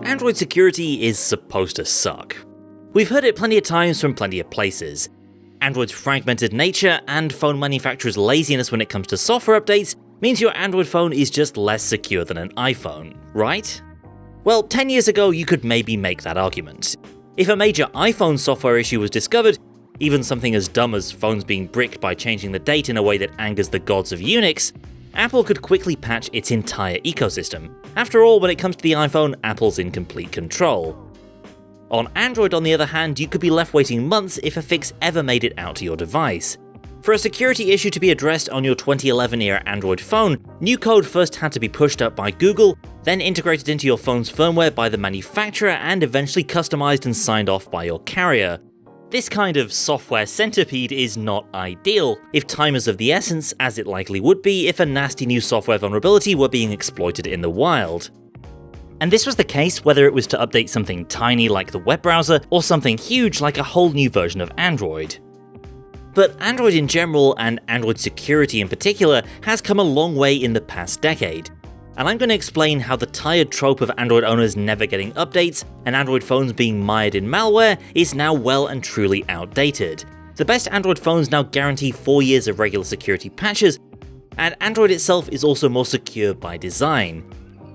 Android security is supposed to suck. We've heard it plenty of times from plenty of places. Android's fragmented nature and phone manufacturers' laziness when it comes to software updates means your Android phone is just less secure than an iPhone, right? Well, 10 years ago you could maybe make that argument. If a major iPhone software issue was discovered, even something as dumb as phones being bricked by changing the date in a way that angers the gods of Unix, Apple could quickly patch its entire ecosystem. After all, when it comes to the iPhone, Apple's in complete control. On Android, on the other hand, you could be left waiting months if a fix ever made it out to your device. For a security issue to be addressed on your 2011-era Android phone, new code first had to be pushed up by Google, then integrated into your phone's firmware by the manufacturer, and eventually customized and signed off by your carrier. This kind of software centipede is not ideal, if time is of the essence, as it likely would be if a nasty new software vulnerability were being exploited in the wild. And this was the case whether it was to update something tiny like the web browser, or something huge like a whole new version of Android. But Android in general, and Android security in particular, has come a long way in the past decade. And I'm going to explain how the tired trope of Android owners never getting updates and Android phones being mired in malware is now well and truly outdated. The best Android phones now guarantee 4 years of regular security patches, and Android itself is also more secure by design.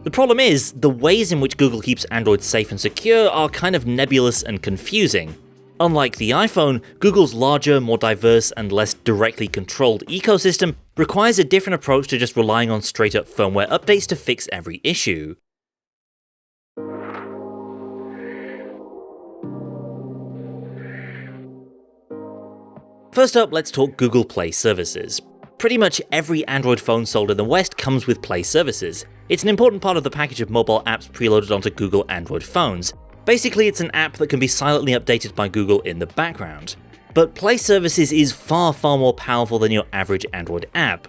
The problem is, the ways in which Google keeps Android safe and secure are kind of nebulous and confusing. Unlike the iPhone, Google's larger, more diverse, and less directly controlled ecosystem requires a different approach to just relying on straight-up firmware updates to fix every issue. First up, let's talk Google Play services. Pretty much every Android phone sold in the West comes with Play services. It's an important part of the package of mobile apps preloaded onto Google Android phones. Basically, it's an app that can be silently updated by Google in the background. But Play services is far more powerful than your average Android app.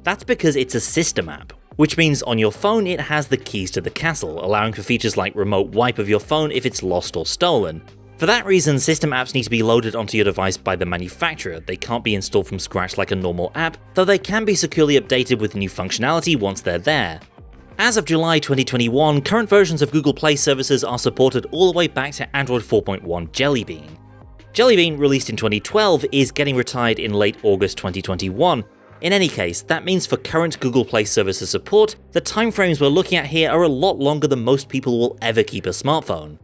That's because it's a system app, which means on your phone it has the keys to the castle, allowing for features like remote wipe of your phone if it's lost or stolen. For that reason, system apps need to be loaded onto your device by the manufacturer. They can't be installed from scratch like a normal app, though they can be securely updated with new functionality once they're there. As of July 2021, current versions of Google Play services are supported all the way back to Android 4.1 Jelly Bean. Jelly Bean, released in 2012, is getting retired in late August 2021. In any case, that means for current Google Play services support, the timeframes we're looking at here are a lot longer than most people will ever keep a smartphone.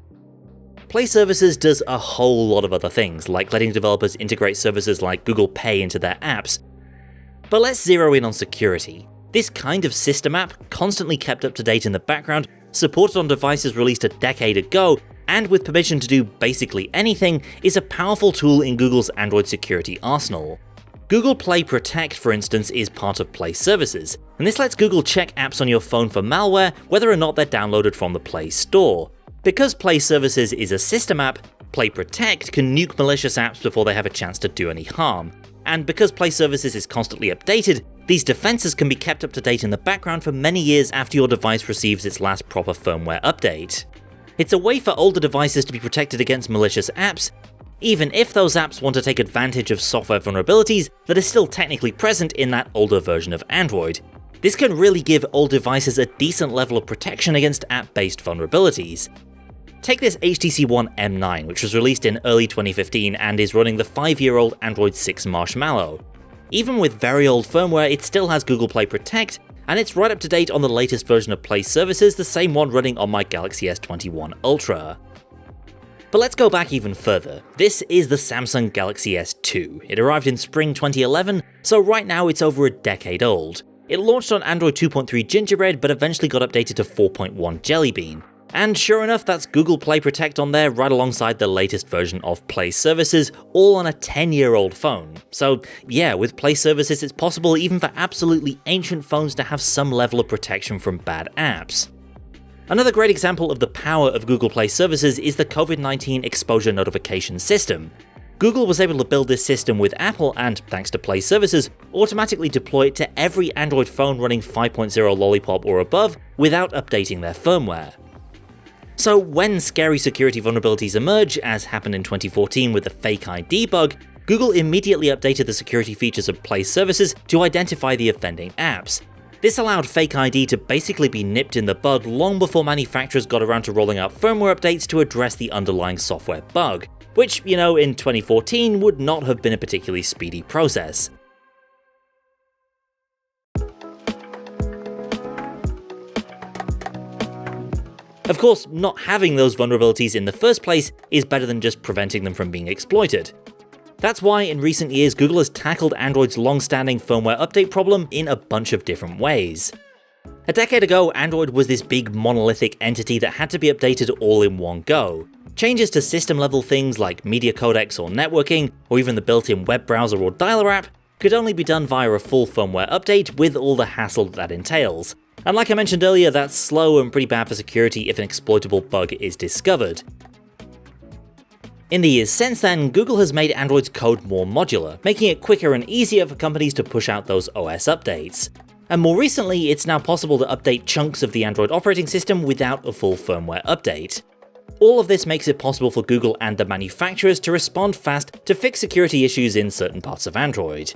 Play services does a whole lot of other things, like letting developers integrate services like Google Pay into their apps. But let's zero in on security. This kind of system app, constantly kept up to date in the background, supported on devices released a decade ago, and with permission to do basically anything, is a powerful tool in Google's Android security arsenal. Google Play Protect, for instance, is part of Play services, and this lets Google check apps on your phone for malware whether or not they're downloaded from the Play Store. Because Play services is a system app, Play Protect can nuke malicious apps before they have a chance to do any harm. And because Play services is constantly updated, these defenses can be kept up to date in the background for many years after your device receives its last proper firmware update. It's a way for older devices to be protected against malicious apps, even if those apps want to take advantage of software vulnerabilities that are still technically present in that older version of Android. This can really give old devices a decent level of protection against app-based vulnerabilities. Take this HTC One M9, which was released in early 2015 and is running the 5-year-old Android 6 Marshmallow. Even with very old firmware, it still has Google Play Protect, and it's right up to date on the latest version of Play services, the same one running on my Galaxy S21 Ultra. But let's go back even further. This is the Samsung Galaxy S2. It arrived in spring 2011, so right now it's over a decade old. It launched on Android 2.3 Gingerbread, but eventually got updated to 4.1 Jelly Bean. And sure enough, that's Google Play Protect on there right alongside the latest version of Play services, all on a 10-year-old phone. So yeah, with Play services it's possible even for absolutely ancient phones to have some level of protection from bad apps. Another great example of the power of Google Play services is the COVID-19 exposure notification system. Google was able to build this system with Apple and, thanks to Play services, automatically deploy it to every Android phone running 5.0 Lollipop or above without updating their firmware. So when scary security vulnerabilities emerge, as happened in 2014 with the Fake ID bug, Google immediately updated the security features of Play services to identify the offending apps. This allowed Fake ID to basically be nipped in the bud long before manufacturers got around to rolling out firmware updates to address the underlying software bug, which, in 2014 would not have been a particularly speedy process. Of course, not having those vulnerabilities in the first place is better than just preventing them from being exploited. That's why in recent years Google has tackled Android's long-standing firmware update problem in a bunch of different ways. A decade ago, Android was this big monolithic entity that had to be updated all in one go. Changes to system-level things like media codecs or networking, or even the built-in web browser or dialer app, could only be done via a full firmware update with all the hassle that entails. And like I mentioned earlier, that's slow and pretty bad for security if an exploitable bug is discovered. In the years since then, Google has made Android's code more modular, making it quicker and easier for companies to push out those OS updates. And more recently, it's now possible to update chunks of the Android operating system without a full firmware update. All of this makes it possible for Google and the manufacturers to respond fast to fix security issues in certain parts of Android.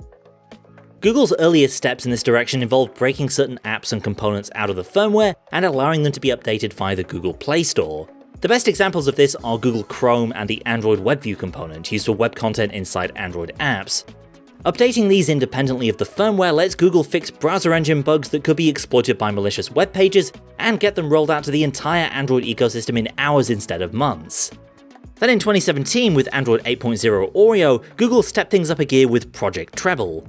Google's earliest steps in this direction involved breaking certain apps and components out of the firmware and allowing them to be updated via the Google Play Store. The best examples of this are Google Chrome and the Android WebView component used for web content inside Android apps. Updating these independently of the firmware lets Google fix browser engine bugs that could be exploited by malicious web pages and get them rolled out to the entire Android ecosystem in hours instead of months. Then in 2017, with Android 8.0 Oreo, Google stepped things up a gear with Project Treble.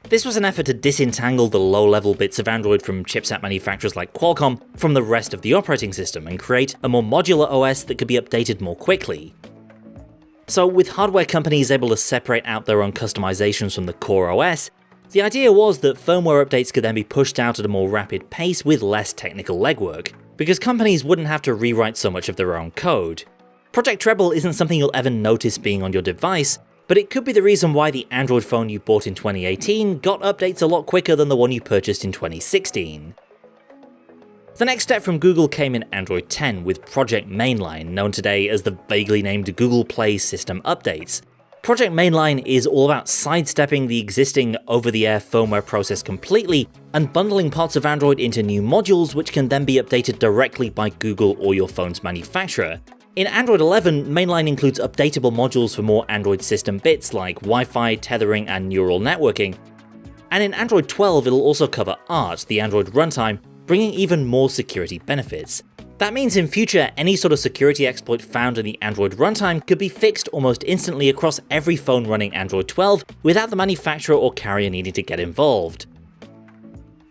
This was an effort to disentangle the low-level bits of Android from chipset manufacturers like Qualcomm from the rest of the operating system and create a more modular OS that could be updated more quickly. So with hardware companies able to separate out their own customizations from the core OS, the idea was that firmware updates could then be pushed out at a more rapid pace with less technical legwork, because companies wouldn't have to rewrite so much of their own code. Project Treble isn't something you'll ever notice being on your device, but it could be the reason why the Android phone you bought in 2018 got updates a lot quicker than the one you purchased in 2016. The next step from Google came in Android 10 with Project Mainline, known today as the vaguely named Google Play System Updates. Project Mainline is all about sidestepping the existing over-the-air firmware process completely and bundling parts of Android into new modules which can then be updated directly by Google or your phone's manufacturer. In Android 11, Mainline includes updatable modules for more Android system bits like Wi-Fi, tethering, and neural networking. And in Android 12, it'll also cover ART, the Android runtime, bringing even more security benefits. That means in future, any sort of security exploit found in the Android runtime could be fixed almost instantly across every phone running Android 12 without the manufacturer or carrier needing to get involved.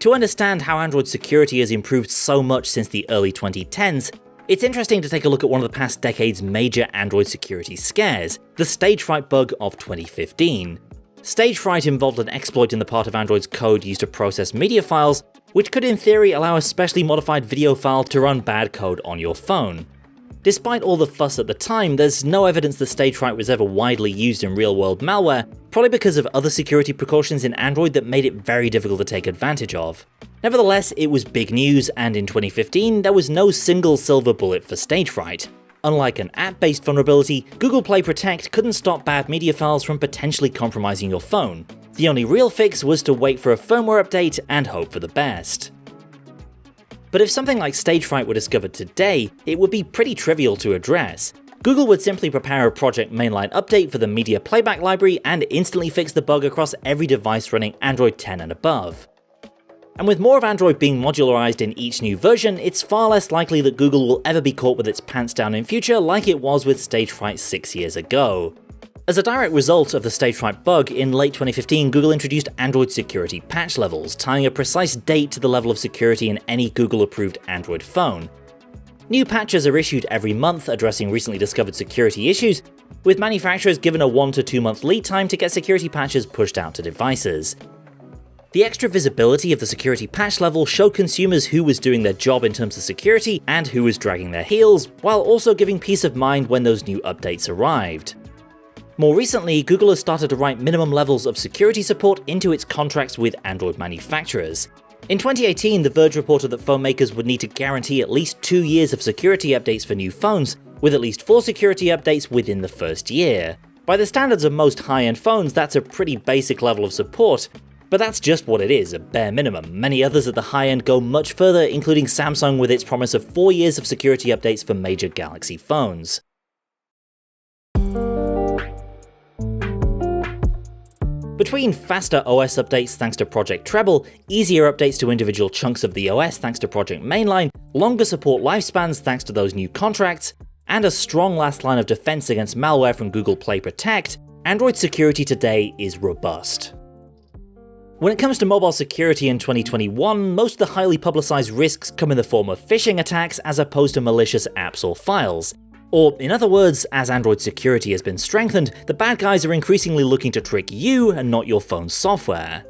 To understand how Android security has improved so much since the early 2010s, it's interesting to take a look at one of the past decade's major Android security scares, the Stagefright bug of 2015. Stagefright involved an exploit in the part of Android's code used to process media files, which could in theory allow a specially modified video file to run bad code on your phone. Despite all the fuss at the time, there's no evidence that Stagefright was ever widely used in real-world malware, probably because of other security precautions in Android that made it very difficult to take advantage of. Nevertheless, it was big news, and in 2015 there was no single silver bullet for Stagefright. Unlike an app-based vulnerability, Google Play Protect couldn't stop bad media files from potentially compromising your phone. The only real fix was to wait for a firmware update and hope for the best. But if something like Stagefright were discovered today, it would be pretty trivial to address. Google would simply prepare a Project Mainline update for the media playback library and instantly fix the bug across every device running Android 10 and above. And with more of Android being modularized in each new version, it's far less likely that Google will ever be caught with its pants down in future like it was with Stagefright 6 years ago. As a direct result of the Stagefright bug, in late 2015 Google introduced Android security patch levels, tying a precise date to the level of security in any Google-approved Android phone. New patches are issued every month addressing recently discovered security issues, with manufacturers given a 1 to 2 month lead time to get security patches pushed out to devices. The extra visibility of the security patch level showed consumers who was doing their job in terms of security and who was dragging their heels, while also giving peace of mind when those new updates arrived. More recently, Google has started to write minimum levels of security support into its contracts with Android manufacturers. In 2018, The Verge reported that phone makers would need to guarantee at least 2 years of security updates for new phones, with at least 4 security updates within the first year. By the standards of most high-end phones, that's a pretty basic level of support, But that's just what it is, a bare minimum. Many others at the high end go much further, including Samsung with its promise of 4 years of security updates for major Galaxy phones. Between faster OS updates thanks to Project Treble, easier updates to individual chunks of the OS thanks to Project Mainline, longer support lifespans thanks to those new contracts, and a strong last line of defense against malware from Google Play Protect, Android security today is robust. When it comes to mobile security in 2021, most of the highly publicized risks come in the form of phishing attacks as opposed to malicious apps or files. Or, in other words, as Android security has been strengthened, the bad guys are increasingly looking to trick you and not your phone's software.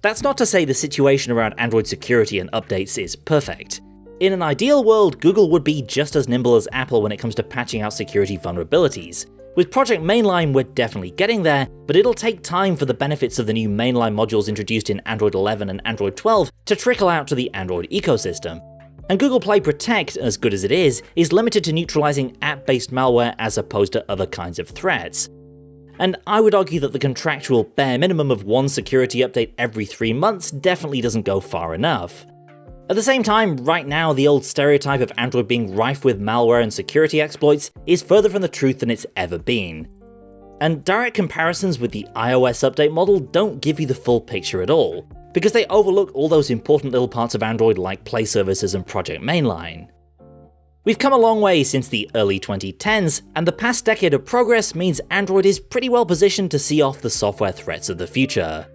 That's not to say the situation around Android security and updates is perfect. In an ideal world, Google would be just as nimble as Apple when it comes to patching out security vulnerabilities. With Project Mainline, we're definitely getting there, but it'll take time for the benefits of the new Mainline modules introduced in Android 11 and Android 12 to trickle out to the Android ecosystem. And Google Play Protect, as good as it is limited to neutralizing app-based malware as opposed to other kinds of threats. And I would argue that the contractual bare minimum of one security update every 3 months definitely doesn't go far enough. At the same time, right now the old stereotype of Android being rife with malware and security exploits is further from the truth than it's ever been. And direct comparisons with the iOS update model don't give you the full picture at all, because they overlook all those important little parts of Android like Play services and Project Mainline. We've come a long way since the early 2010s, and the past decade of progress means Android is pretty well positioned to see off the software threats of the future.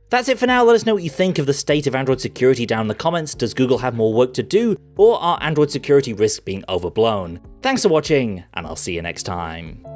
That's it for now. Let us know what you think of the state of Android security down in the comments. Does Google have more work to do, or are Android security risks being overblown? Thanks for watching, and I'll see you next time.